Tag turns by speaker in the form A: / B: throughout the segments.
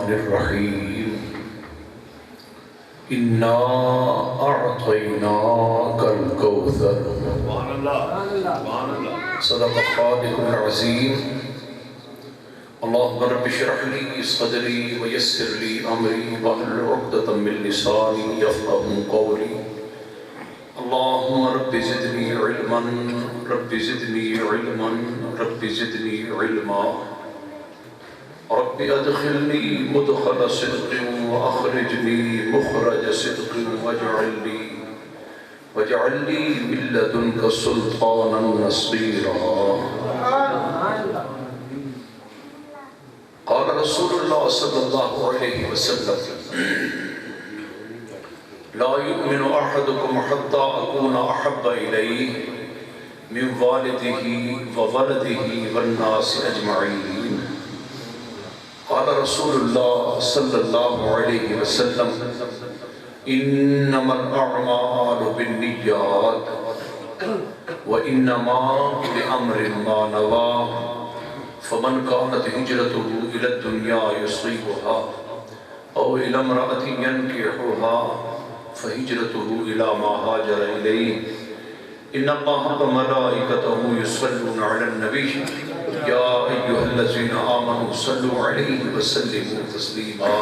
A: الرحمن الرحيم إنا أعطيناك الكوثر صدق خالق العظيم. اللهم رب اشرح لي صدري ويسر لي أمري واحلل عقدة من لساني يفقهوا قولي. اللهم رب زدني علما رب زدني علما رب زدني علما رب ادخلني مدخل صدق واخرجني مخرج صدق واجعل لي من لدنك سلطانا نصيرا. قال رسول الله صلى الله عليه وسلم لا يؤمن أحدكم حتى أكون أحب إليه من والده وولده والناس أجمعين. قال رسول الله صلى الله عليه وسلم إنما الأعمال بالنيات وإنما لأمر ما نوى فمن كانت هجرته إلى الدنيا يصيبها أو إلى امرأة ينكحها فهجرته إلى ما هاجر إليه. إن الله وملائكته يصلون على النبي يا أيها الذين آمنوا صلوا عليه وسلموا تسليما.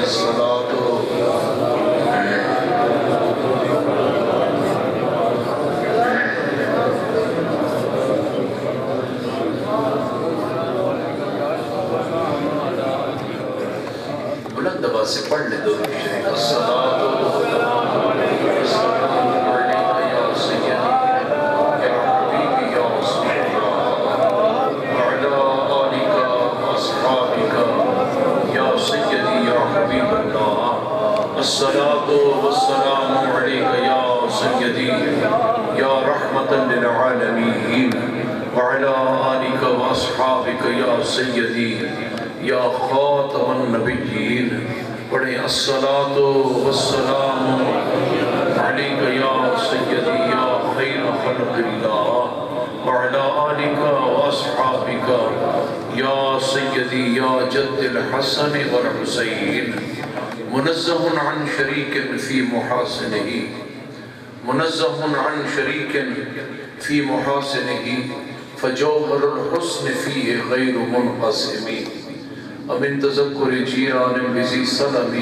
A: صلاة بلند آواز سے پڑھ لیں دو شریف. الصلاة والسلام عليك يا سيدي يا رحمة للعالمين وعلى آلك وأصحابك يا سيدي يا خاتم النبيين. پڑھیں الصلاة والسلام عليك يا سيدي يا خير خلق الله وعلى آلك وأصحابك يا سيدي يا جد الحسن والحسين. منزه عن شريك في محاسنه منزه عن شريك في محاسنه فجوهر الحسن فيه غير منقسم. ومن تذكر جيران بذي سلم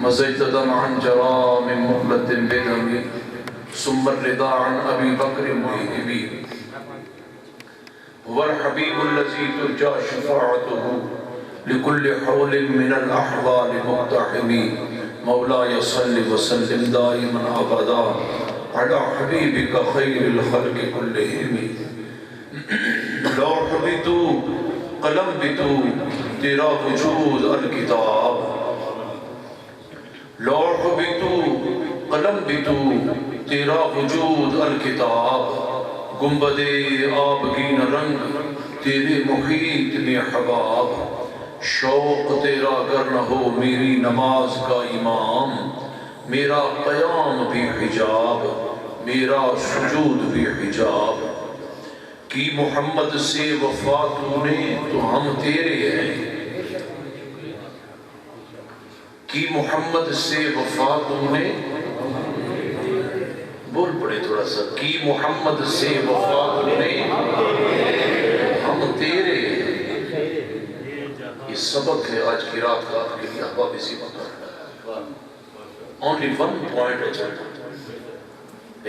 A: مزيت دمعا جرى من مهلة بدم ثم الرضا عن أبي بكر مهيب هو الحبيب الذي ترجى شفاعته لكل حول من الأحوال مقتحم. مولاي صل وسلم دائما أبدا على حبيبك خير الخلق كلهم. لوح بتو قلم بتو تیرا وجود الکتاب. لوح بتو قلم بتو تیرا وجود الکتاب. گنبد آبگین رنگ تیرے محیط میں حباب. شوق تیرا گر نہ ہو میری نماز کا امام میرا قیام بھی حجاب میرا سجود بھی حجاب. کی محمد سے وفا تو نے تو ہم تیرے ہیں. کی محمد سے وفا تو نے بول پڑے تھوڑا سا. کی محمد سے وفا تو نے ہم تیرے ہیں. یہ سبق ہے آج کی رات کا آپ کے لیے. احباب اسی مقام only one point ہے چلتا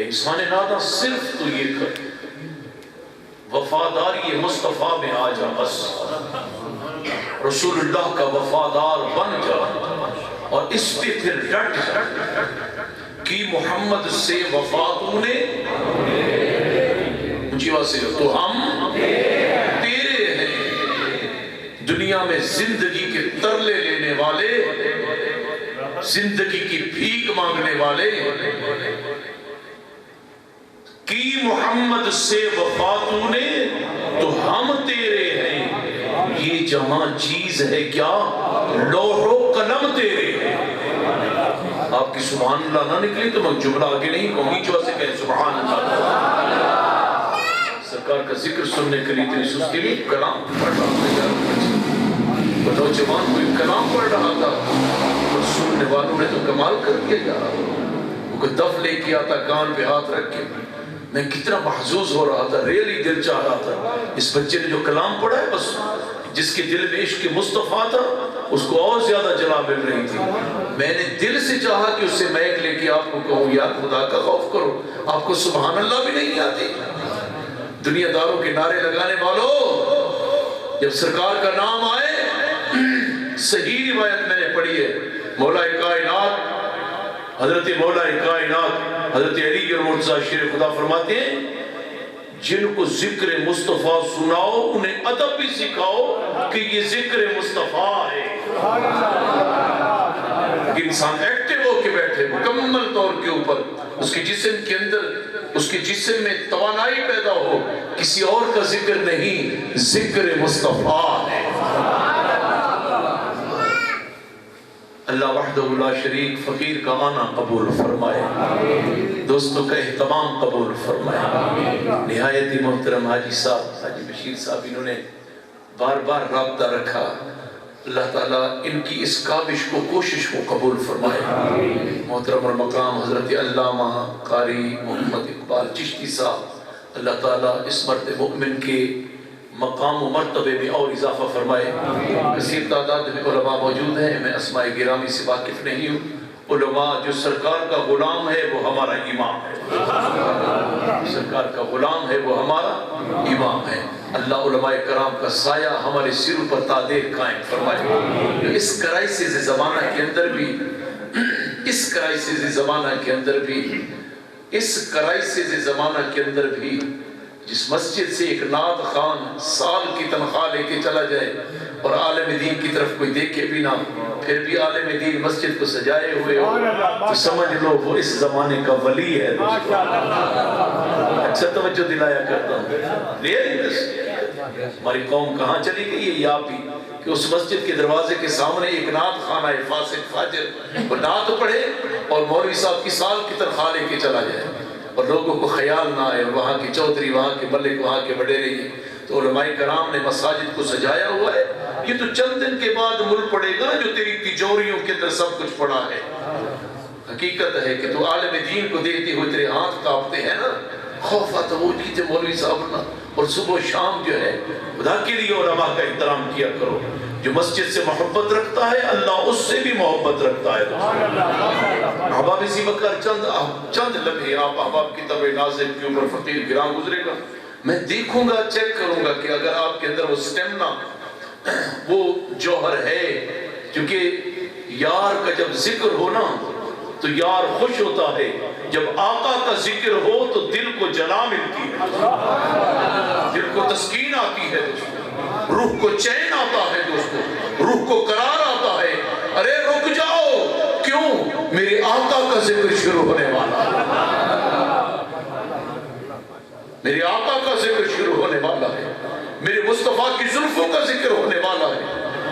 A: انسان نادا صرف تو یہ کر وفاداری مصطفیٰ میں آ جا. بس رسول اللہ کا وفادار بن جا اور اس پہ پھر ڈٹ جا. کی محمد سے وفا تو نے اونچی آواز سے تو ہم تیرے ہیں. دنیا میں زندگی کے ترلے لینے والے زندگی کی بھیک مانگنے والے کی محمد سے وفا تو نے تو ہم تیرے ہیں. یہ جمع چیز ہے کیا لوح و قلم تیرے ہیں. آپ کی سبحان اللہ نہ نکلی تو میں جملہ آگے نہیں کہوں گی. جو سے کہیں سبحان اللہ. سرکار کا ذکر سننے کے لیے اتنی سستی نہیں کلام پڑھنا. نوجوان کوئی کلام پڑھ رہا تھا اور سننے والوں نے تو کمال کر دیا یار، وہ کوئی دف لے کے آتا کان پہ ہاتھ رکھ کے، میں کتنا محظوظ ہو رہا تھا، ریلی دل چاہ رہا تھا اس بچے نے جو کلام پڑھا ہے، بس جس کے دل میں عشق مصطفیٰ تھا اس کو اور زیادہ جلا مل رہی تھی۔ میں نے دل سے چاہا کہ اس سے میک لے کے آپ کو کہوں یار خدا کا خوف کرو، آپ کو سبحان اللہ بھی نہیں آتی۔ دنیا داروں کے نعرے لگانے والوں، جب سرکار کا نام آئے، صحیح روایت میں نے پڑھی ہے، مولا کائنات حضرت مولا کائنات حضرت علی مرتضیٰ شیر خدا فرماتے ہیں جن کو ذکر مصطفیٰ سناؤ انہیں ادب بھی سکھاؤ کہ یہ ذکر مصطفیٰ ہے۔ کہ انسان ایکٹیو ہو کے بیٹھے مکمل طور کے اوپر، اس کے جسم کے اندر، اس کے جسم میں توانائی پیدا ہو، کسی اور کا ذکر نہیں، ذکر مصطفیٰ ہے۔ اللہ وحدہ لا شریک فقیر کا آنا قبول فرمائے، دوستوں کا اہتمام قبول فرمائے۔ نہایت ہی محترم حاجی صاحب، حاجی بشیر صاحب، انہوں نے بار بار رابطہ رکھا، اللہ تعالیٰ ان کی اس کاوش کو، کوشش کو قبول فرمائے۔ محترم اور مقام حضرت علامہ قاری محمد اقبال چشتی صاحب، اللہ تعالیٰ اس مرد مؤمن کے مقام و مرتبے میں اور اضافہ فرمائے۔ کثیر تعداد میں علماء موجود ہیں، میں اسماء گرامی سے واقف نہیں ہوں۔ علماء جو سرکار کا غلام ہے وہ ہمارا امام ہے، سرکار کا غلام ہے وہ ہمارا امام ہے۔ اللہ علماء کرام کا سایہ ہمارے سروں پر تادیر قائم فرمائے۔ اس کرائسس زمانہ کے اندر بھی، اس کرائسس زمانہ کے اندر بھی، اس کرائسس زمانہ کے اندر بھی جس مسجد سے ایک نعت خوان سال کی تنخواہ لے کے چلا جائے اور عالم دین کی طرف کوئی دیکھے بھی نہ، پھر بھی عالم دین مسجد کو سجائے ہوئے ہو تو سمجھ لو وہ اس زمانے کا ولی ہے۔ اچھا توجہ دلایا کرتا ہوں، ہماری قوم کہاں چلی گئی ہے یہ آپ بھی، کہ اس مسجد کے دروازے کے سامنے ایک نعت خانہ ہے، فاسق فاجر وہ نعت پڑھے اور مولوی صاحب کی سال کی تنخواہ لے کے چلا جائے اور لوگوں کو خیال نہ آئے، وہاں کے چودھری، وہاں کے ملک، وہاں کے وڈیرے ہیں۔ تو علماء کرام نے مساجد کو سجایا ہوا ہے۔ یہ تو چند دن کے بعد مل پڑے گا جو تیری تجوریوں کے اندر سب کچھ پڑا ہے۔ حقیقت ہے کہ تو عالم دین کو دیکھتے ہوئے تیرے ہاتھ کانپتے ہیں نا، خوف آتا وہ جیتے مولوی صاحب نا، اور صبح و شام جو ہے خدا کے لیے علماء کا احترام کیا کرو۔ جو مسجد سے محبت رکھتا ہے اللہ اس سے بھی محبت رکھتا ہے۔ احباب اسی بکر چند لمحے آپ احباب کی طبع ناظم کے اوپر فقیر گراں گزرے گا، میں دیکھوں گا، چیک کروں گا کہ اگر آپ کے اندر وہ سٹیمنا، وہ جوہر ہے، کیونکہ یار کا جب ذکر ہو نا تو یار خوش ہوتا ہے، جب آقا کا ذکر ہو تو دل کو جلا ملتی ہے، دل کو تسکین آتی ہے دوستو، روح کو چین آتا ہے دوستو، روح کو قرار آتا ہے۔ ارے رک جاؤ، کیوں؟ میرے آقا کا ذکر شروع ہونے والا ہے، میرے آقا کا ذکر شروع ہونے والا ہے، میرے مصطفیٰ کی زلفوں کا ذکر ہونے والا ہے،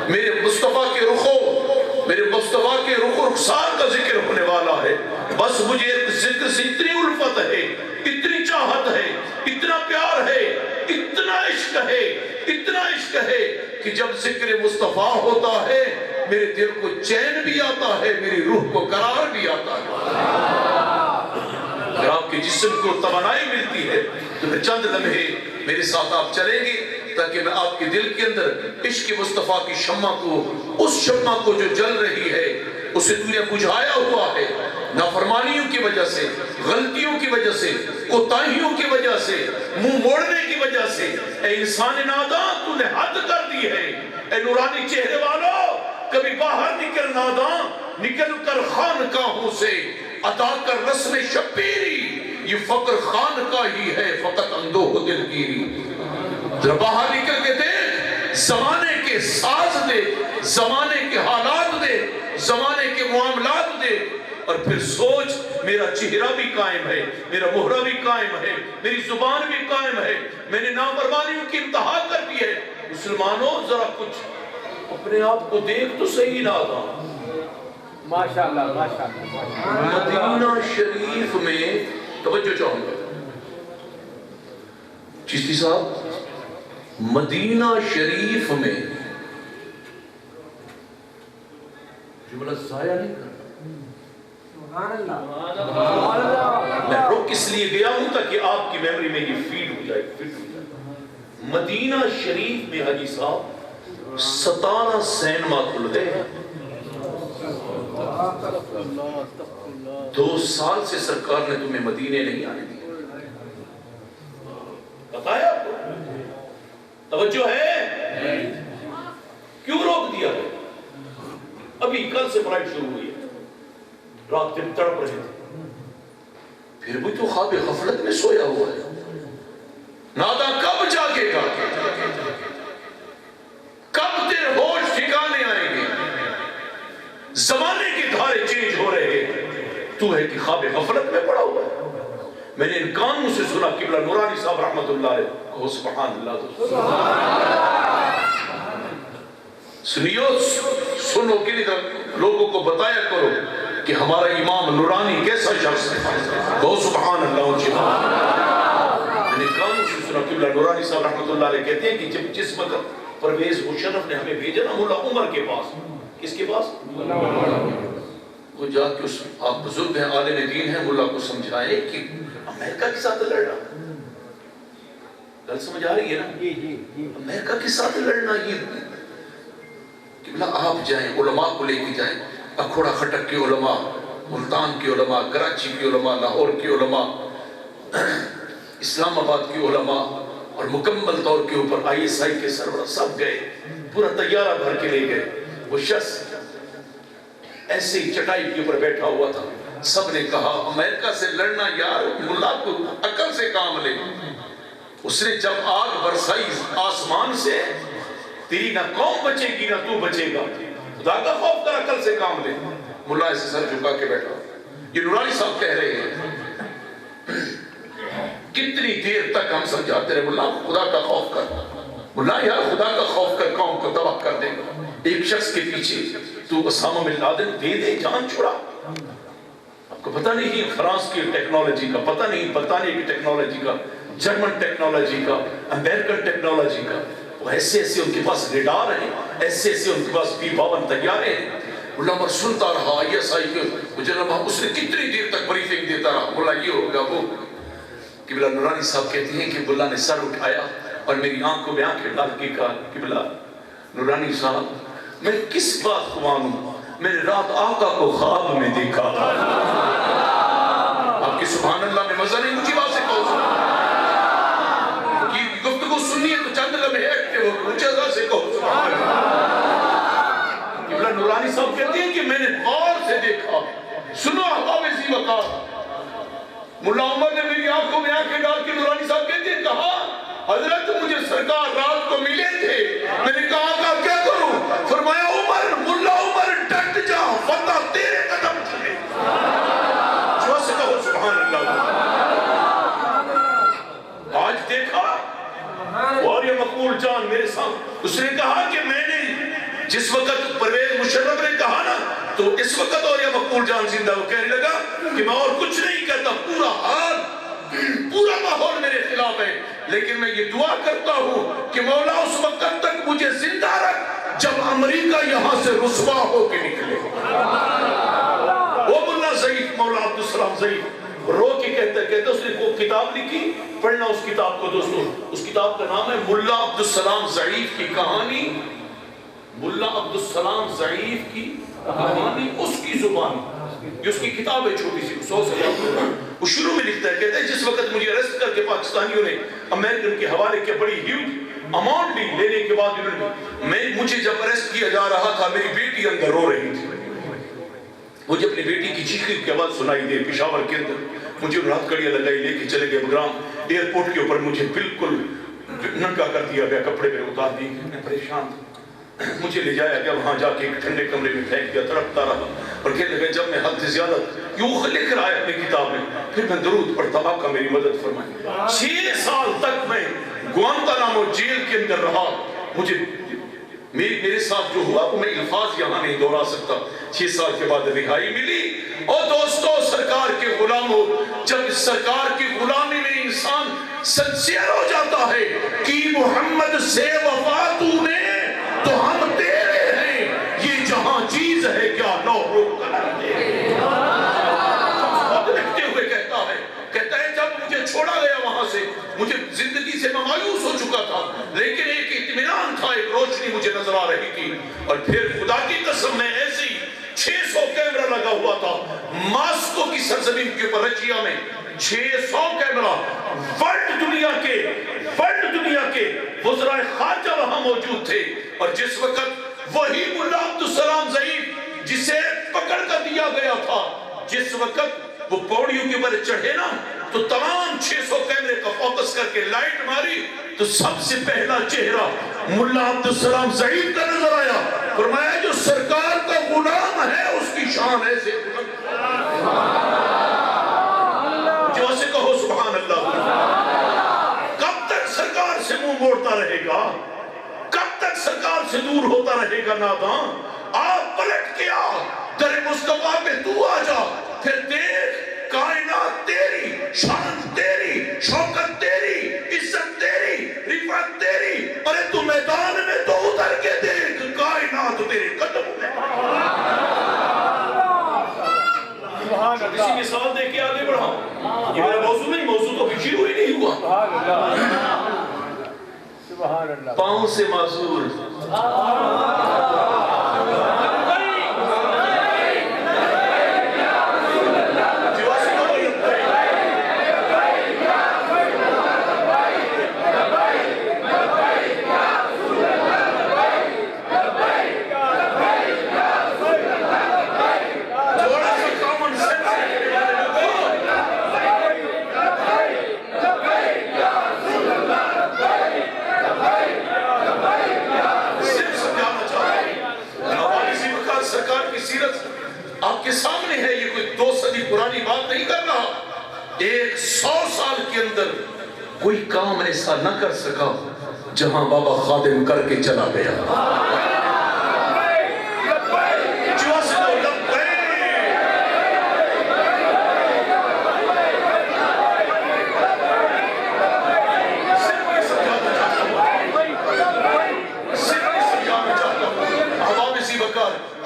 A: میرے مصطفیٰ کے رخوں، میرے مصطفیٰ کے رخ و رخسار کا ذکر ہونے والا ہے۔ بس مجھے ذکر سے اتنی الفت ہے، اتنی چاہت ہے، اتنا پیار ہے، اتنا عشق ہے، اتنا عشق ہے کہ جب ذکر مصطفیٰ ہوتا ہے میرے دل کو چین بھی آتا ہے، میری روح کو قرار بھی آتا ہے۔ اگر آپ کے جسم کو توانائی ملتی ہے تو پھر چند لمحے میرے ساتھ آپ چلیں گے تاکہ میں آپ کے دل کے اندر عشق مصطفیٰ کی شمع کو، اس شمع کو جو جل رہی ہے اسے تو نے بجھایا ہوا ہے، نافرمانیوں کی وجہ سے، غلطیوں کی وجہ سے، کوتاہیوں کی وجہ سے، منہ موڑنے کی وجہ سے، اے انسان ناداں تو نے حد کر دی ہے۔ اے نورانی چہرے والوں، کبھی باہر نکل ناداں، نکل کر خانقاہوں سے ادا کر رسم شبیری، یہ فقر خان کا ہی ہے فقط اندوہ دلگیری۔ ذرا باہر نکل کے دیکھ، زمانے کے ساز دے، زمانے کے حالات دے، زمانے کے معاملات دے، اور پھر سوچ میرا چہرہ بھی قائم ہے، میرا مہرہ بھی قائم ہے، میری زبان بھی قائم ہے، میں نے نافرمانیوں کی انتہا کر دی ہے۔ مسلمانوں ذرا کچھ اپنے آپ کو دیکھ تو صحیح نہ تھا۔
B: ماشاءاللہ ماشاءاللہ۔
A: مدینہ شریف میں توجہ چاہوں گا چشتی صاحب، مدینہ شریف میں قبلہ ضائع نہیں کرنا.
C: میں رک اس لیے گیا ہوں تاکہ آپ کی میموری میں یہ فیڈ ہو جائے, فٹ ہو جائے. مدینہ شریف میں حاجی صاحب 17 سینما کھل گئے. 2 سال سے سرکار نے تمہیں مدینے نہیں آنے دیا. بتایا آپ کو توجہ ہے؟ کیوں روک دیا ہے؟ ابھی کل سے فلائٹ شروع ہوئی ہے, رات دن تڑپ رہے تھے.
A: پھر بھی تو خواب غفلت میں سویا ہوا ہے. نادا کب جاگے گا؟ کب تیرے ہوش ٹھکانے آئیں گے؟ زمانے کی دھارے چینج ہو رہے ہیں, تو ہے کہ خواب غفلت میں پڑا ہوا ہے. میں نے ان کانوں سے سنا قبلہ نورانی صاحب رحمت اللہ علیہ کہو سبحان اللہ. سنیو, سنو کہ لوگوں کو بتایا کرو کہ ہمارا امام نورانی کیسا شخص ہے. کہو سبحان اللہ. میں نے کانوں سے سنا قبلہ نورانی صاحب رحمت اللہ علیہ کہتے ہیں کہ جس وقت پرویز مشرف نے ہمیں بھیجا نا مولا عمر کے پاس, کس کے پاس؟ وہ جا کے اس آپ بزرگ ہیں, عالم دین ہیں, مولا کو سمجھائے کہ امریکہ کے ساتھ لڑنا, گل سمجھ آ رہی ہے نا؟ امریکہ کے ساتھ لڑنا یہ قبلہ آپ جائیں, علماء کو لے کے جائیں. اکھوڑا خٹک کے علماء, ملتان کے علماء, کراچی کے علماء, لاہور کے علماء, اسلام آباد کے علماء, اور مکمل طور کے اوپر ISI کے سربراہ سب گئے, پورا طیارہ بھر کے لے گئے. وہ شخص ایسے ہی چٹائی کے اوپر بیٹھا ہوا تھا. سب نے کہا امریکہ سے لڑنا یار, ملا کو عقل سے کام لے. اس نے جب آگ برسائی آسمان سے, تیری نہ قوم بچے گی نہ تو بچے گا, خدا کا خوف کر, عقل سے کام لے. ملا ایسے سر جھکا کے بیٹھا. یہ نورانی صاحب کہہ رہے ہیں کتنی دیر تک ہم سمجھاتے رہے ملا خدا کا خوف کر, ملا یار خدا کا خوف کر, قوم کو تباہ کر دے گا. ایک شخص کے پیچھے تو اسامہ بن لادن دے جان چھڑا. آپ کو پتہ نہیں فرانس کی ٹیکنالوجی کا, پتہ نہیں برطانیہ کی ٹیکنالوجی کا, جرمن ٹیکنالوجی کا, امریکن ٹیکنالوجی کا. وہ ایسے ایسے ان کے پاس ریڈار ہیں, ایسے ایسے ان کے پاس P-52 طیارے ہیں. ملا عمر سنتا رہا ISI کے مجرم, اس نے کتنی دیر تک بریفنگ دیتا رہا. ملا یہ ہوگا وہ. قبلہ نورانی صاحب کہتے ہیں کہ ملا نے سر اٹھایا اور میری آنکھوں میں آنکھیں ڈال کے کہا قبلہ نورانی صاحب میں کس بات کو مانوں, میں نے رات آقا کو خواب میں دیکھا. آپ کی سبحان اللہ میں مزہ نہیں, مجھے بات سے کہو کہ گفتگو سننی ہے تو چند لمحے ایکٹیو ہو, مجھے ذرا سے کہو سبحان اللہ. قبلہ نورانی صاحب کہتے ہیں کہ میں نے غور سے دیکھا. سنو احباب ذی وقار, ملا عمر نے میری آنکھوں میں آنکھیں ڈال کے نورانی صاحب کہتے ہیں کہا حضرت مجھے سرکار رات کو ملے تھے. میں نے کہا کہ کیا کروں؟ فرمایا عمر, ملا عمر ڈٹ جا, فتح تیرے قدم چلے. جو سے کہو سبحان اللہ. آج دیکھا اور یہ مقبول جان میرے سامنے, اس نے کہا کہ میں نے جس وقت پرویز مشرف نے کہا نا تو اس وقت اور یہ مقبول جان زندہ, وہ کہنے لگا کہ میں اور کچھ نہیں کہتا, پورا حال پورا ماحول میرے خلاف ہے, لیکن میں یہ دعا کرتا ہوں کہ مولا اس وقت تک مجھے زندہ رکھ جب امریکہ یہاں سے رسوا ہو کے نکلے. وہ ملا ضعیف, مولا عبدالسلام ضعیف رو کے کہتا اس نے وہ کتاب لکھی, پڑھنا اس کتاب کو دوستو. اس کتاب کا نام ہے ملا عبدالسلام ضعیف کی کہانی. ملا عبدالسلام ضعیف کی کہانی اس کی زبان, یہ اس کی کتاب ہے چھوٹی سی, 100 سے زیادہ. وہ شروع میں لکھتا ہے, کہتا ہے جس وقت مجھے ارسٹ کر کے پاکستانیوں نے امریکن کے حوالے کے بڑی ہیوج اماؤنٹ لی, لینے کے بعد انہوں نے مجھے جب ارسٹ کیا جا رہا تھا میری بیٹی اندر رو رہی تھی. مجھے اپنی بیٹی کی چیخی کی آواز سنائی دے پشاور کے اندر. مجھے رات کڑیاں لگائی, لے کے چلے گئے بگرام ایئرپورٹ کے اوپر, مجھے بالکل ننگا کر دیا گیا, کپڑے میں اتار دیے, میں پریشان تھا. مجھے لے جایا گیا وہاں جا کے ایک ٹھنڈے کمرے میں پھینک دیا, تڑپتا رہا اور کہنے لگا جب میں حد سے زیادہ یوں لکھ رہا ہے اپنی کتاب میں, پھر میں درود پڑھتا, آقا میری مدد فرمائے. 6 سال تک میں گوانتانامو جیل کے اندر رہا. مجھے میرے ساتھ جو ہوا وہ میں الفاظ یہاں نہیں دہرا سکتا. 6 سال کے بعد رہائی ملی. اور دوستو سرکار کے غلاموں, جب سرکار کی غلامی میں انسان سنسیئر ہو جاتا ہے کہ محمد سے وفا تو نے تو ہم تیرے ہیں, یہ جہاں چیز
C: چیز ہے کیا لوح و قلم تیرے. خود لکھتے ہوئے کہتا ہے جب مجھے چھوڑا گیا وہاں سے, مجھے زندگی سے مایوس ہو چکا تھا, لیکن ایک اطمینان تھا, ایک روشنی مجھے نظر آ رہی تھی. اور پھر خدا کی قسم میں ایسی 600 کیمرہ لگا ہوا تھا ماسکو کی سرزمین کے اوپر, رشیا میں 600 کیمرہ, ورلڈ دنیا کے وزرائے خارجہ وہاں موجود تھے. اور جس وقت وہی ملا عبدالسلام ضعیف جسے پکڑ کر دیا گیا تھا, جس وقت وہ پوڑیوں کے اوپر چڑھے نا, تو تمام 600 کیمرے کا فوکس کر کے لائٹ ماری, تو سب سے پہلا چہرہ ملا عبدالسلام ضعیف کا نظر آیا. فرمایا جو سرکار کا غلام ہے اس کی شان ایسے جو سے کہو سبحان اللہ. کب تک سرکار سے منہ موڑتا رہے گا, کب تک سرکار سے دور ہوتا رہے گا ناداں. آپ پلٹ کے آ, در مصطفیٰ پہ تو آ جا, پھر دیکھ کائنات تیری, شان تیری, شوکت تیری, عزت تیری, رفعت تیری. ارے تو میدان میں تو اتر کے دیکھ, کائنات تیرے قدم میں. کسی مثال دے کے آگے بڑھاؤں, یہ میرا موضوع نہیں, موضوع تو شروع ہی نہیں ہوا. پاؤں سے معذور, آپ کے سامنے ہے, یہ کوئی 2 صدی پرانی بات نہیں کر رہا. 100 سال کے اندر کوئی کام ایسا نہ کر سکا جہاں بابا خادم کر کے چلا گیا.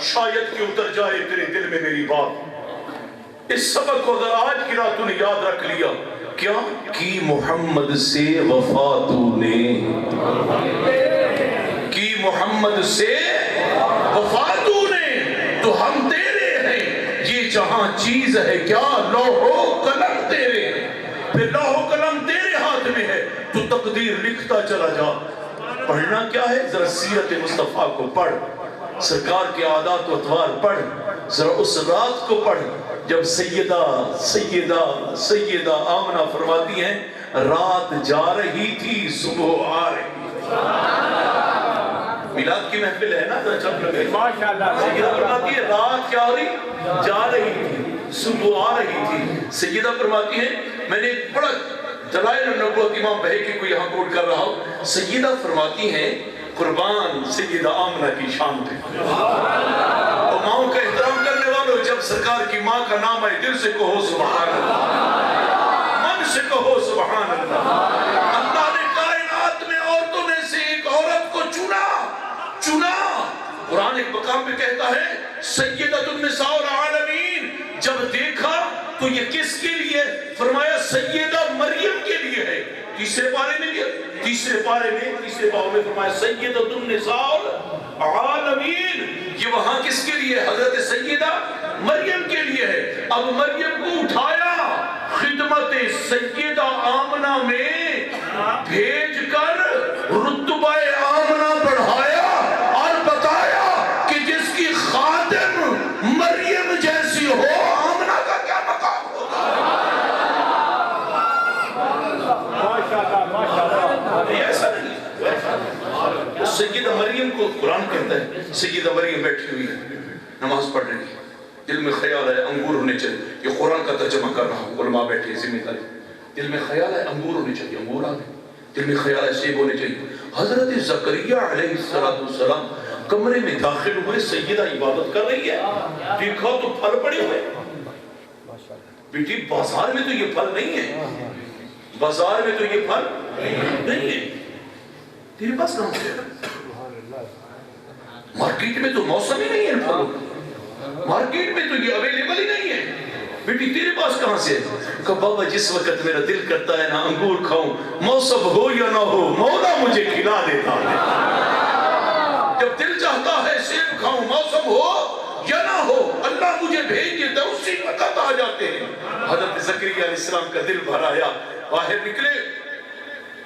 C: شاید کہ اتر جائے تیرے دل میں میری بات. اس سبق کو اگر آج کی رات تو نے یاد رکھ لیا, کیا کی محمد سے وفا تو نے, کی محمد سے وفا تو نے, تو ہم تیرے ہیں. یہ جہاں چیز ہے کیا لوح و قلم تیرے, پھر لوح و قلم تیرے ہاتھ میں ہے, تو تقدیر لکھتا چلا جا. پڑھنا کیا ہے, ذرا سیرت مصطفیٰ کو پڑھ, سرکار کے عادات و اطوار پڑھ, ذرا اس رات کو پڑھ جب سیدہ آمنہ فرماتی ہیں رات جا رہی تھی صبح آ رہی. میلاد کی محفل ہے نا, سیدہ فرماتی ہے رات کیا ہو رہی, جا رہی تھی, صبح آ رہی تھی. سیدہ فرماتی ہیں, میں نے بڑا دلائل النبوت امام بہقی کو یہاں کوٹ کر رہا ہوں. سیدہ فرماتی ہیں قربان سیدہ آمنہ کی شان پہ. اور ماؤں کا احترام کرنے والوں, جب سرکار کی ماں کا نام آئے دل سے کہو سبحان اللہ, من سے کہو سبحان اللہ. اللہ نے کائنات میں عورتوں میں سے ایک عورت کو چنا. قرآن ایک مقام پہ کہتا ہے سیدۃ النساء العالمین. جب دیکھا تو یہ کس کے لیے, فرمایا سیدہ مریم کے لیے ہے. تیسرے پارے میں فرمایا سیدۃ النساء العالمین, یہ وہاں کس کے لیے, حضرت سیدہ مریم کے لیے ہے. اب مریم کو اٹھایا, خدمت سیدہ آمنہ میں بھیج کر رتبہ آمنہ بڑھایا, اور بتایا کہ جس کی خادم مریم جیسی ہو آمنہ کا کیا مقام ہوگا. ایسا نہیں. سیدہ مریم کو قرآن کہتا ہے, سیدہ مریم بیٹھی ہوئی ہے, نماز پڑھ رہی ہے, دل میں خیال ہے انگور ہونے چاہیے. یہ قرآن کا ترجمہ کر رہا ہوں, علماء بیٹھے ذمہ داری. دل میں خیال ہے انگور ہونے چاہیے, انگور آ گئے. دل میں خیال ہے سیب ہونے چاہیے. حضرت زکریا علیہ السلام کمرے میں داخل ہوئے, سیدہ عبادت کر رہی ہے, دیکھا تو پھل پڑے ہوئے. بیٹی بازار میں تو یہ پھل نہیں ہے, بازار میں تو یہ پھل نہیں ہے, تیرے پاس کہاں سے؟ مارکیٹ میں تو موسم ہی نہیں ہے پھلوں کا. مارکیٹ میں تو یہ اویلیبل ہی نہیں ہے. بیٹی تیرے پاس کہاں سے ہے؟ کہا بابا جس وقت میرا دل کرتا ہے نا انگور کھاؤں، موسم ہو یا نہ ہو مولا مجھے کھلا دیتا ہے. جب دل چاہتا ہے سیب کھاؤں، موسم ہو یا نہ ہو اللہ مجھے بھیج دیتا ہے، اسی وقت آ جاتے ہیں. حضرت زکریا علیہ السلام کا دل بھر آیا، باہر نکلے،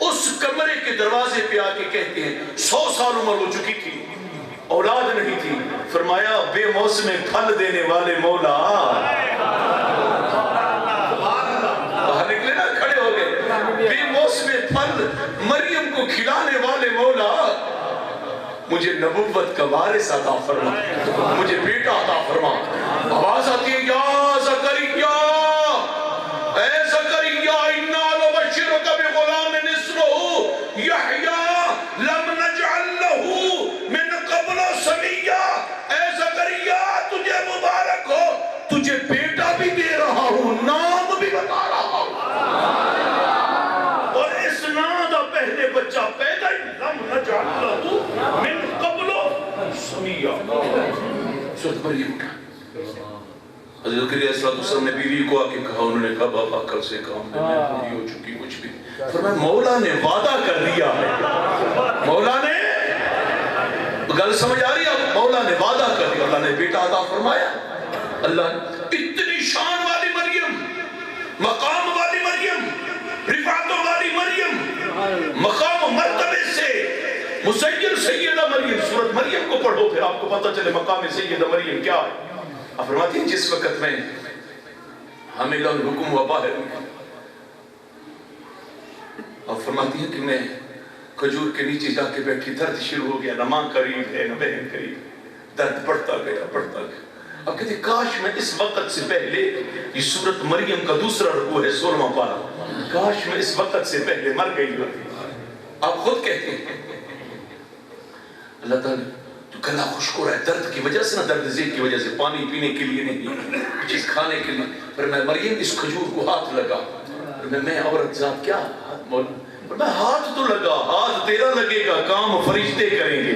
C: اس کمرے کے دروازے پہ آ کے کہتے ہیں 100 سال عمر ہو چکی تھی، اولاد نہیں تھی. فرمایا بے موسم پھل دینے والے مولا. باہر نکلے نا، کھڑے ہو گئے. بے موسم پھل مریم کو کھلانے والے مولا، مجھے نبوت کا وارث عطا فرما، مجھے بیٹا عطا فرما. آواز آتی ہے یا زکریا، اے زکریا انا نبشرک بغلام اسمہ یحییٰ لم نجعل لہ من قبل سمیا. اے زکریا تجھے مبارک ہو، تجھے بیٹا بھی دے رہا ہوں، نام بھی بتا رہا ہوں. اور اس نام دا پہلے بچہ پیدا ہی لم نجعل لہ من قبل سمیا. سورۃ مریم اٹھا. حضرت زکریا علیہ السلام نے بیوی کو آ کے کہا، انہوں نے کہا بابا کل سے کام میں پوری ہو چکی کچھ بھی. فرمایا مولا نے وعدہ کر دیا ہے، مولا نے، گل سمجھ آ رہی ہے، مولا نے وعدہ کر دیا، اللہ نے بیٹا عطا فرمایا. اللہ اتنی شان والی مریم، مقام والی مریم، رفعتوں والی مریم، مقام و مرتبے سے مسید سیدہ مریم. سورۃ مریم کو پڑھو پھر آپ کو پتہ چلے مقام سیدہ مریم کیا ہے. آپ فرماتی ہیں جس وقت میں حاملہ الحکم و باہر نکلی، آپ فرماتی ہیں کہ میں کھجور کے نیچے جا کے بیٹھی، درد شروع ہو گیا، نہ ماں قریب ہے نہ بہن قریب ہے، درد بڑھتا گیا بڑھتا گیا. اب کہتے کاش میں اس وقت سے پہلے، یہ سورۃ مریم کا دوسرا رکوع ہے 16واں پارہ، کاش میں اس وقت سے پہلے مر گئی ہوتی. آپ خود کہتے ہیں اللہ تعالیٰ تو گلا خشک ہو رہا ہے درد کی وجہ سے، نہ درد ذیل کی وجہ سے، پانی پینے کے لیے نہیں، چیز کھانے کے لیے. پر میں مریم اس کھجور کو ہاتھ لگا، میں عورت ذات کیا ہاتھ مولا، میں ہاتھ تو لگا، ہاتھ تیرا لگے گا، کام فرشتے کریں گے.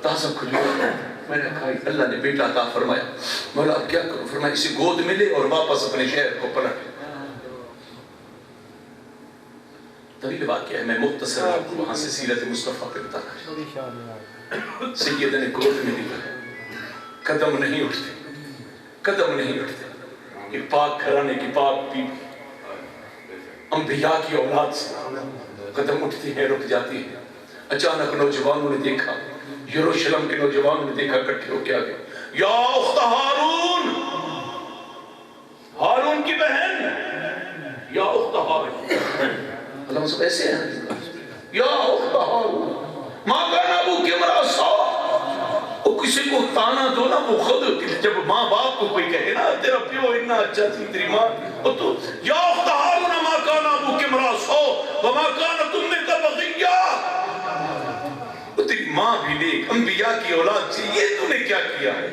C: تازہ کھجور میں نے کھائی، اللہ نے بیٹا عطا فرمایا. مولا اب کیا کروں؟ فرمایا اسے گود میں لے اور واپس اپنے شہر کو پلٹ. طویل واقعہ ہے، میں مختصر آپ کو وہاں سے سیرت مصطفیٰ پہ بتانا. سیدہ نے گود میں لیا، قدم نہیں اٹھتے، قدم نہیں اٹھتے. یہ پاک گھرانے کی پاک بی انبیاء کی اولاد سے قدم اٹھتی ہیں، رک جاتی ہیں. اچانک نوجوانوں نے دیکھا، یروشلم کے نوجوانوں نے دیکھا، اکٹھے ہو کے آگے، یا اخت ہارون، ہارون کی بہن، یا اخت ہارون. اللہ سب ایسے ہیں، یا اخت ہارون ماں کان ابوک امرأ سوء. وہ کسی کو تانا دو نا، وہ خود جب ماں باپ کو کوئی کہے نا تیرا پیو اتنا اچھا تھی، تیری ماں، تو یا اخت ہارون ما کان ابوک امرأ سوء وما کانت امک بغیہ. تیری ماں بھی نیک، انبیاء کی اولاد تھی، یہ تو نے کیا کیا ہے؟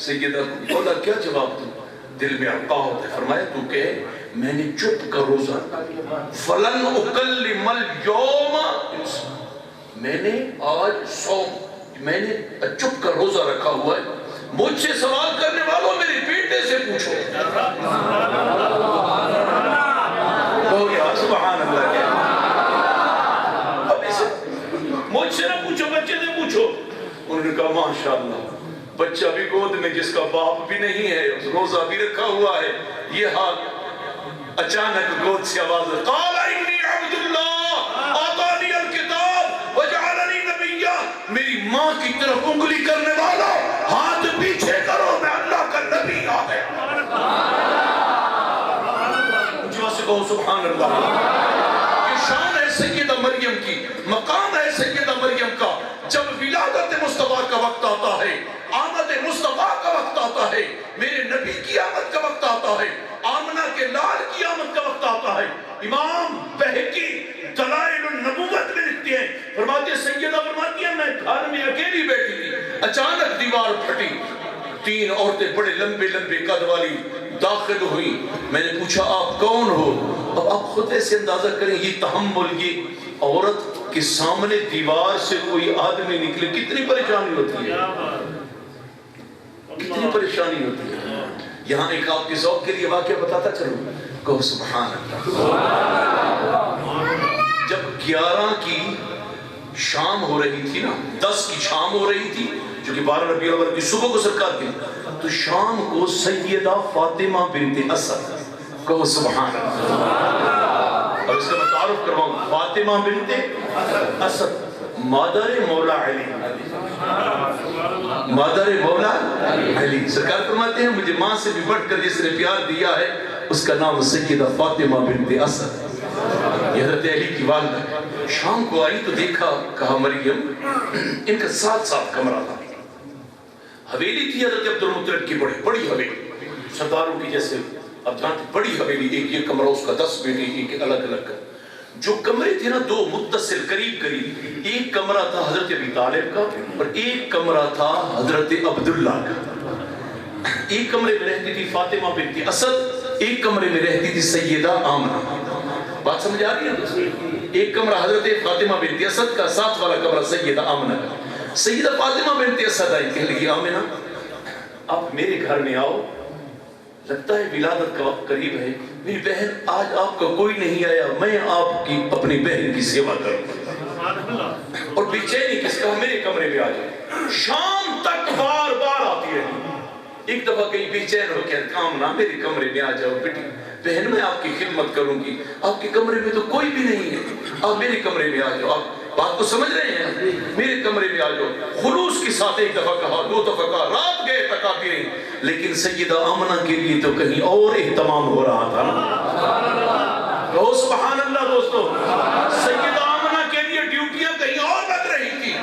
C: سیدہ کو بولا کیا جواب دوں؟ دل میں اڑتا ہوتا ہے. فرمایا تو کہ میں نے چپ کا روزہ فلن اکلم اليوم، میں نے آج صوم، میں نے چپ کا روزہ رکھا ہوا ہے. مجھ سے سوال کرنے والوں میرے بیٹے سے پوچھو. ہو گیا سبحان اللہ. کیا اب اسے مجھ سے نہ پوچھو، بچے سے پوچھو. انہوں نے کہا ماشاءاللہ، بچہ بھی گود میں جس کا باپ بھی نہیں ہے، روزہ بھی رکھا ہوا ہے. یہ ہاتھ اچانک گود سے آواز ہے، قال انی عبد اللہ آتانی الکتاب وجعلنی نبیا. میری ماں کی طرف انگلی کرنے والا ہاتھ پیچھے کرو، میں اللہ کا نبی آ گیا. جو سے کہو سبحان اللہ. یہ شان ہے سیدہ مریم کی، مقام ہے سیدہ مریم کا. جب ولادت مصطفیٰ کا وقت آتا ہے، آمد مصطفیٰ کا وقت آتا ہے، میرے نبی کی آمد کا وقت آتا ہے، آمنہ کے لال کی آمد کا وقت آتا ہے. امام بہقی دلائل النبوت میں لکھتے ہیں، فرماتے سیدہ فرماتی ہیں میں گھر میں اکیلی بیٹھی تھی، اچانک دیوار پھٹی، 3 عورتیں بڑے لمبے لمبے قد والی داخل ہوئی. میں نے پوچھا آپ کون ہو؟ اب آپ خود ایسے اندازہ کریں یہ تحمل، یہ عورت کہ سامنے دیوار سے کوئی آدمی نکلے کتنی پریشانی ہوتی ہے، کتنی پریشانی ہوتی ہے. یہاں ایک آپ کے ذوق کے لیے واقعہ بتاتا چلوں، کہو سبحان اللہ. جب 11 کی شام ہو رہی تھی نا، 10 کی شام ہو رہی تھی، جو کہ 12 ربیع الاول کی صبح کو سرکار کی، تو شام کو سیدہ فاطمہ بنت اسد، کہو سبحان اللہ. اور اس کا میں تعارف کرواؤں، فاطمہ بنت اسد مادر مولا علی، مادر مولا علی. سرکار فرماتے ہیں مجھے ماں سے بھی بڑھ کر جس نے پیار دیا ہے اس کا نام سیدہ فاطمہ بنت اسد. یہ حضرت علی کی والدہ. شام کو آئی تو دیکھا، کہا مریم، ان کا ساتھ کمرہ تھا. حویلی تھی حضرت عبدالمطلب کی بڑی حویلی، سرداروں کی جیسے اب جانتے بڑی حویلی. ایک یہ کمرہ اس کا 10 بیٹے، ایک الگ الگ. جو کمرے تھے نا 2 متصل قریب، ایک کمرہ تھا حضرت ابی طالب کا اور ایک کمرہ تھا حضرت عبداللہ کا. ایک کمرے میں رہتی تھی فاطمہ بنت اسد، ایک کمرے میں رہتی تھی سیدہ آمنہ. بات سمجھ آ رہی ہے؟ ایک کمرہ حضرت فاطمہ بنت اسد کا، ساتھ والا کمرہ سیدہ آمنہ کا. سیدہ فاطمہ بنت اسد آئی، کہنے لگی آمنہ آپ میرے گھر میں آؤ، لگتا ہے ولادت کا وقت قریب ہے. میری بہن آج آپ کا کوئی نہیں آیا، میں آپ کی اپنی بہن کی سیوا کروں. اور بے چینی کس کا، میرے کمرے میں آ جائے. شام تک بار بار آتی رہی. ایک دفعہ کہیں بے چین ہو کے آمنہ میرے کمرے میں آ جاؤ بیٹی، بہن میں آپ کی خدمت کروں گی، آپ کے کمرے میں تو کوئی بھی نہیں ہے، آپ میرے کمرے میں آ جاؤ. آپ بات کو سمجھ رہے ہیں؟ میرے کمرے میں آ جاؤ. خلوص کے ساتھ ایک دفعہ کہا، 2 دفعہ کہا، رات گئے تک آتی رہی. لیکن سیدہ آمنہ کے لیے تو کہیں اور اہتمام ہو رہا تھا نا. کہو سبحان اللہ دوستو. سیدہ آمنہ کے لیے ڈیوٹیاں کہیں اور لگ رہی تھی.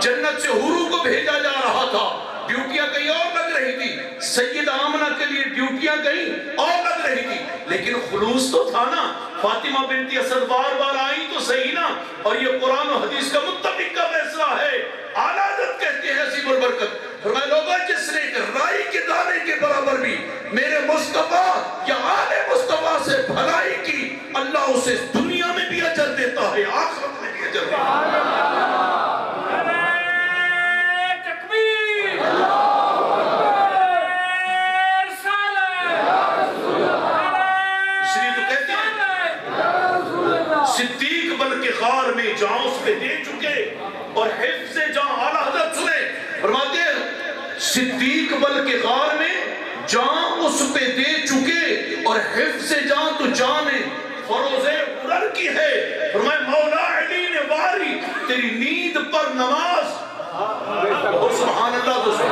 C: جنت سے حوروں کو بھیجا جا رہا تھا، ڈیوٹیاں کہیں اور لگ رہی تھی. سیدہ آمنہ کے لیے ڈیوٹیاں کہیں اور لگ رہی تھی، لیکن خلوص تو تھا نا. فاطمہ بنت اسد بار بار آئی تو صحیح نا. اور یہ قرآن و حدیث کا متفق کا فیصلہ ہے. اعلیٰ حضرت کہتے ہیں عظیم البرکت، فرمایا لوگوں جس نے ایک رائی کے دانے کے برابر بھی میرے مصطفیٰ یا آل مصطفیٰ سے بھلائی کی، اللہ اسے دنیا میں بھی اجر دیتا ہے، آخرت میں بھی اجر دیتا ہے. صدیق بلکہ غار میں جان اس پہ دے چکے اور حفظ جان. اعلیٰ حضرت سنے فرماتے ہیں صدیق بلکہ غار میں جان اس پہ دے چکے اور حفظ جان تو جان فروز عرر کی ہے. فرمایا مولا علی نے واری تیری نیند پر نماز. سبحان اللہ دوستو.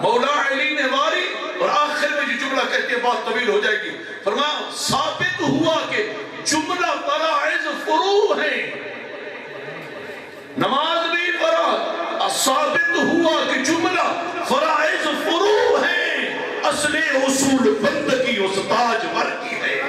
C: مولا علی نے واری. اور آخر میں جو جملہ کہتے ہیں بات طویل ہو جائے گی. فرمایا ثابت ہوا کہ جملہ فرائض فروع ہیں، نماز بھی فرض. ثابت ہوا کہ جملہ فرائض فروع ہیں. اصل اصول بندگی اس تاجور کی ہے،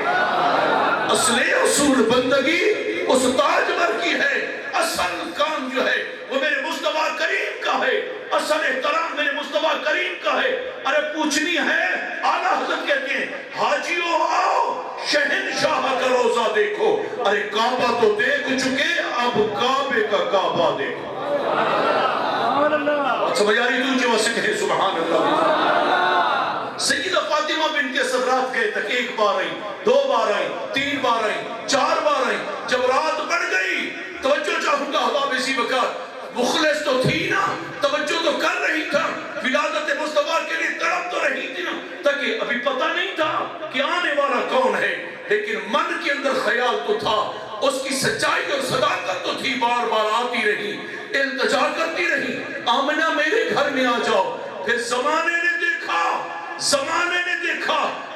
C: اصل اصول بندگی اس تاجور کی ہے. اصل کام جو ہے وہ میرے مصطفیٰ کریم کا ہے، اصل احترام میرے مصطفیٰ کریم کا ہے. ارے پوچھنی ہے. اعلیٰ حضرت کہتے ہیں حاجیوں آؤ شہنشاہ کا روزہ دیکھو. ارے کعبہ تو دیکھ چکے، اب کعبے کا کعبہ دیکھو. سمجھ آ رہی تو جو واسے کہے سبحان اللہ. سیدہ فاطمہ بنت اسد رات گئے تک 1 بار آئی، 2 بار آئی، 3 بار آئی، 4 بار آئی. جب رات بڑھ گئی توجہ چاہوں گا احباب اسی وقت، مخلص تو تھی نا، توجہ تو کر رہی تھا، ولادت مصطفیٰ کے لیے تڑپ تو رہی تھی نا، تاکہ ابھی پتہ نہیں تھا کہ آنے والا کون ہے، لیکن من کے اندر خیال تو تھا. اس کی سچائی اور صداقت تو تھی. بار بار آتی رہی، التجا کرتی رہی، آمنہ میرے گھر میں آ جاؤ. پھر زمانے نے دیکھا،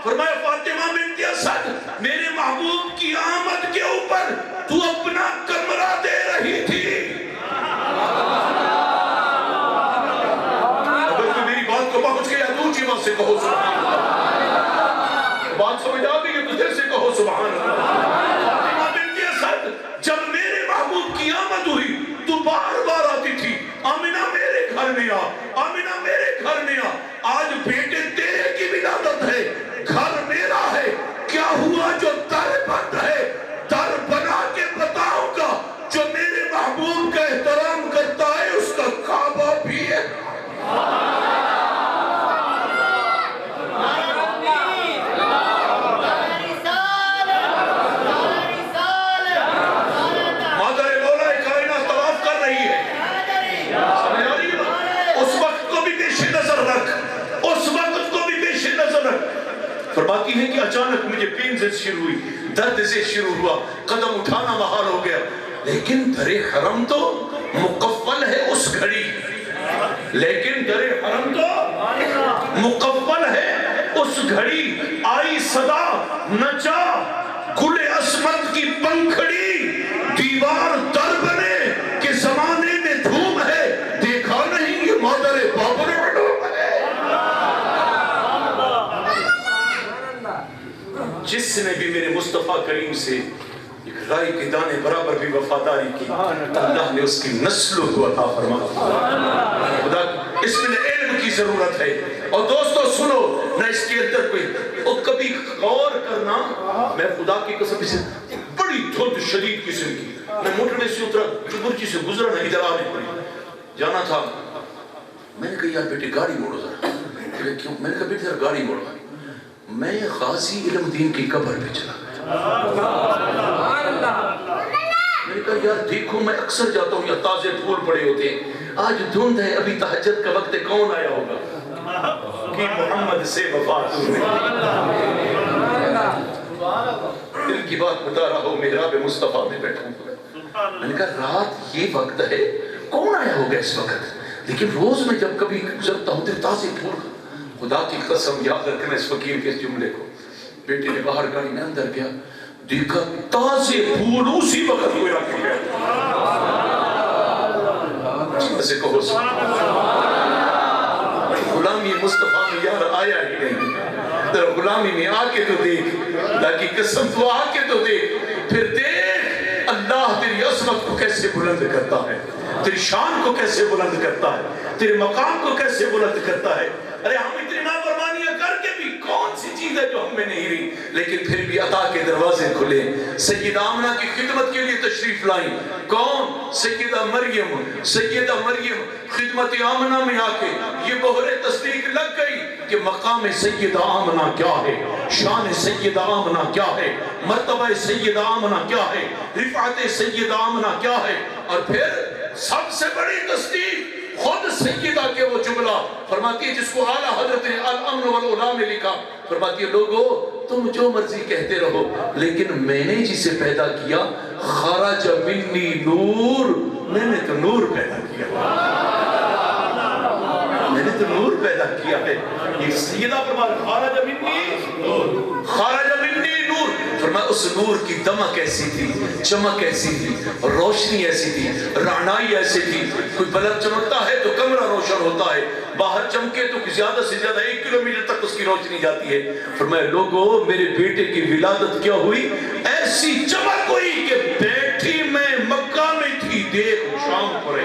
C: فرمایا فاطمہ بنت اسد میرے محبوب کی آمد کے اوپر تو اپنا کمرہ دے رہی تھی. اگر تو میری بات کو پہنچ گیا دوسری بات سے کہو سبحان اللہ. بات سمجھ آ گئی تو دل سے کہو سبحان اللہ. فاطمہ بنت اسد جب میرے محبوب کی آمد ہوئی تو بار بار آتی تھی، آمنہ میرے گھر میں آ، آمنہ میرے گھر میں آ. آج بیٹے تیرے کی ولادت ہے، گھر میرا ہے. کیا ہوا جو در بند ہے در بنا کے بتاؤں گا، جو مسجد شروع ہوئی، درد سے شروع ہوا، قدم اٹھانا محال ہو گیا، لیکن در حرم تو مقفل ہے اس گھڑی، لیکن در حرم تو مقفل ہے اس گھڑی، آئی صدا نچا گل عصمت کی پنکھڑی، دیوار در بنے کہ زمانے میں دھوم ہے، دیکھا نہیں یہ مادر بابر علوم ہے۔ جس نے بھی میرے مصطفیٰ کریم سے ایک رائی کے دانے برابر بھی وفاداری کی، اللہ نے اس کی نسل کو عطا فرمایا۔ خدا اس میں علم کی ضرورت ہے، اور دوستو سنو نہ اس کے اندر کوئی، اور کبھی غور کرنا، میں خدا کی قسم سے بڑی دھند شدید قسم کی، میں موٹر میں سے اترا، چبرچی سے گزرا نہ، ادھر آنے پڑی، جانا تھا، میں نے کہا یار بیٹے گاڑی موڑو ذرا، میں نے کہا بیٹے ذرا گاڑی موڑو، میں غازی علم دین کی قبر پہ چلا گیا، میں نے کہا یار دیکھو میں اکثر جاتا ہوں، یا تازے پھول پڑے ہوتے ہیں، آج دھند ہے، ابھی تہجد کا وقت ہے، کون آیا ہوگا کہ محمد سے وفات ہوئی، دل کی بات بتا رہا ہوں، محراب مصطفیٰ میں بیٹھا ہوں، میں نے کہا رات یہ وقت ہے، کون آیا ہوگا اس وقت، لیکن روز میں جب کبھی گزرتا ہوں تو تازے پھول، خدا کی قسم یاد رکھنا اس فقیر کے اس جملے کو، بیٹے نے باہر گاڑی میں اندر گیا، دیکھا تازے پھول اسی وقت کوئی رکھ گیا، اسے کہو غلامی مصطفیٰ میں یار آیا ہی نہیں، تیرا غلامی میں آ کے تو دیکھ، اللہ کی قسم تو آ کے تو دیکھ، پھر دیکھ اللہ تیری عظمت کو کیسے بلند کرتا ہے، تیری شان کو کیسے بلند کرتا ہے، تیرے مقام کو کیسے بلند کرتا ہے۔ ارے ہم اتنی نافرمانیاں کر کے بھی کون سی چیز ہے جو ہم میں نہیں رہی، لیکن پھر بھی عطا کے دروازے کھلے، سیدہ آمنہ کی خدمت کے لیے تشریف لائیں، کون؟ سیدہ مریم خدمت آمنہ میں آ کے یہ مہر تصدیق لگ گئی کہ مقام سیدہ آمنہ کیا ہے، شان سیدہ آمنہ کیا ہے، مرتبہ سیدہ آمنہ کیا ہے، رفعت سیدہ آمنہ کیا ہے، اور پھر سب سے بڑی تصدیق خود سیدہ کے وہ جملہ فرماتی ہے جس کو اعلیٰ حضرت نے الامن والعلا میں لکھا، فرماتی ہے لوگو تم جو مرضی کہتے رہو لیکن میں نے جسے پیدا کیا خرج منی نور، میں نے تو نور پیدا کیا، میں نے تو نور پیدا کیا ہے، یہ سیدہ فرماتی خرج منی نور، خرج منی نور، فرمایا اس نور کی دمک ایسی تھی، چمک ایسی تھی، روشنی ایسی تھی، رعنائی ایسی تھی، کوئی بلب چمکتا ہے تو کمرہ روشن ہوتا ہے، باہر چمکے تو زیادہ سے زیادہ 1 کلومیٹر تک اس کی روشنی جاتی ہے۔ فرمایا لوگو میرے بیٹے کی ولادت کیا ہوئی، ایسی چمک ہوئی کہ بیٹھی میں مکہ میں تھی، دیکھ شام پر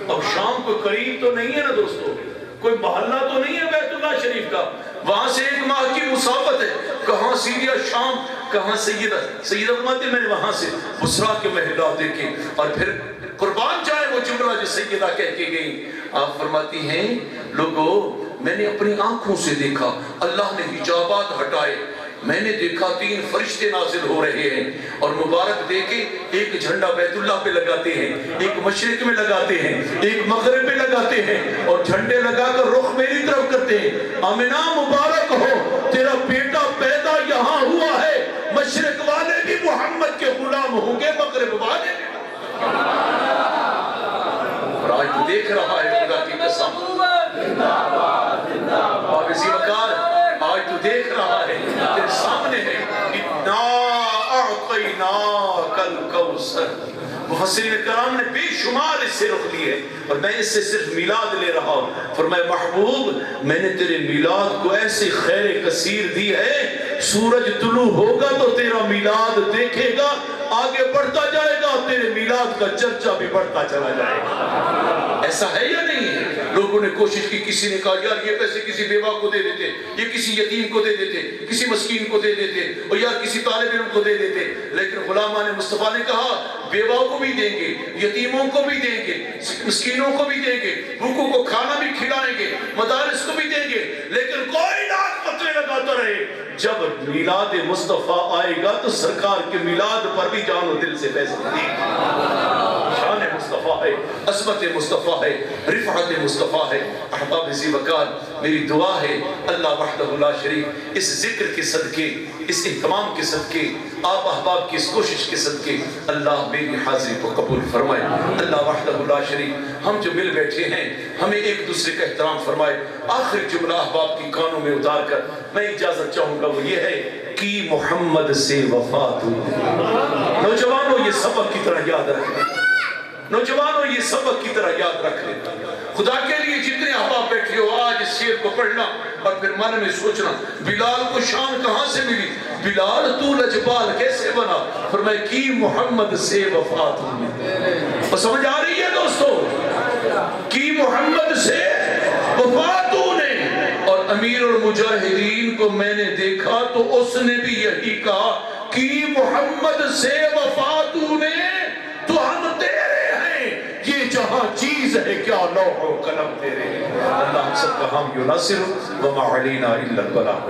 C: اب شام کو قریب تو نہیں ہے نا دوستو، کوئی محلہ تو نہیں ہے بیت اللہ شریف کا، وہاں سے 1 ماہ کی مسافت ہے، کہاں سیدھا شام، کہاں سیدہ فرماتے میں نے وہاں سے بسرا کے محلات دیکھے، اور پھر قربان جائے وہ جملہ جو سیدہ کہہ کے گئی، آپ فرماتی ہیں لوگو میں نے اپنی آنکھوں سے دیکھا، اللہ نے حجابات ہٹائے، میں نے دیکھا 3 فرشتے نازل ہو رہے ہیں، اور مبارک دے کے ایک جھنڈا بیت اللہ پہ لگاتے ہیں، ایک مشرق میں لگاتے ہیں، ایک مغرب پہ لگاتے ہیں، اور جھنڈے لگا کر رخ میری طرف کرتے ہیں، آمنہ مبارک ہو تیرا بیٹا پیدا یہاں ہوا ہے، مشرق والے بھی محمد کے غلام ہوں گے، مغرب والے بھی، اور آج تو دیکھ رہا ہے خدا کی قسم، اور اسی وقار آج تو دیکھ رہا ہے تیرے سامنے ہے، اِنَّا أَعْطَيْنَاكَ الْكَوْثَرَ، مفسرین کرام نے بے شمار اس سے رخ لیے، اور میں اس سے صرف میلاد لے رہا ہوں، فرمایا محبوب میں نے تیرے میلاد کو ایسی خیر کثیر دی ہے، سورج طلوع ہوگا تو تیرا میلاد دیکھے گا، آگے بڑھتا جائے گا، تیرے میلاد کا چرچا بھی بڑھتا چلا جائے گا، ایسا ہے یا نہیں ہے؟ لوگوں نے کوشش کی، کسی نے کہا یار یہ پیسے کسی بیوہ کو دے دیتے، یہ کسی یتیم کو دے دیتے، کسی مسکین کو دے دیتے، اور یار کسی طالب علم کو دے دیتے، لیکن غلامان مصطفیٰ نے کہا بیوہ کو بھی دیں گے، یتیموں کو بھی دیں گے، مسکینوں کو بھی دیں گے، بھوکوں کو کھانا بھی کھلائیں گے، مدارس کو بھی دیں گے، لیکن کوئی ڈاک پترے لگا جاتا رہے. جب میلاد مصطفیٰ آئے گا تو سرکار کے میلاد پر بھی جان و دل سے فیصلہ دے گا. شان مصطفیٰ ہے، عظمت مصطفیٰ ہے، رفعت مصطفیٰ ہے. احباب ذی وقار، میری دعا ہے اللہ وحدہ لا شریک اس ذکر کے صدقے، اس اہتمام کے صدقے، آپ احباب کی اس کوشش کے صدقے اللہ میری حاضری کو قبول فرمائے. اللہ وحدہ لا شریک ہم جو مل بیٹھے ہیں ہمیں ایک دوسرے کا احترام فرمائے. آخر جملہ احباب کی کانوں میں اتار کر میں اجازت چاہوں گا، وہ یہ ہے کہ محمد سے وفات ہوئی. نوجوانوں یہ سبق کی طرح یاد رکھیں، نوجوانوں یہ سبق کی طرح یاد رکھ لیں. خدا کے لیے جتنے احباب بیٹھے ہو آج اس شعر کو پڑھنا اور پھر من میں سوچنا بلال کو شان کہاں سے ملی، بلال تو لجبال کیسے بنا. فرمایا کہ محمد سے وفات ہوئی. اور سمجھ آ رہی ہے دوستو، کہ محمد سے وفات ہونے. اور امیر المجاہدین کو میں نے دیکھا تو اس نے بھی یہی کہا کہ محمد سے وفات ہونے تو ہم تیرے ہیں، یہ جہاں چیز ہے کیا لوح و قلم تیرے ہیں. اللہ ہم سب کا حامی و ناصر وما علینا الا البلاغ.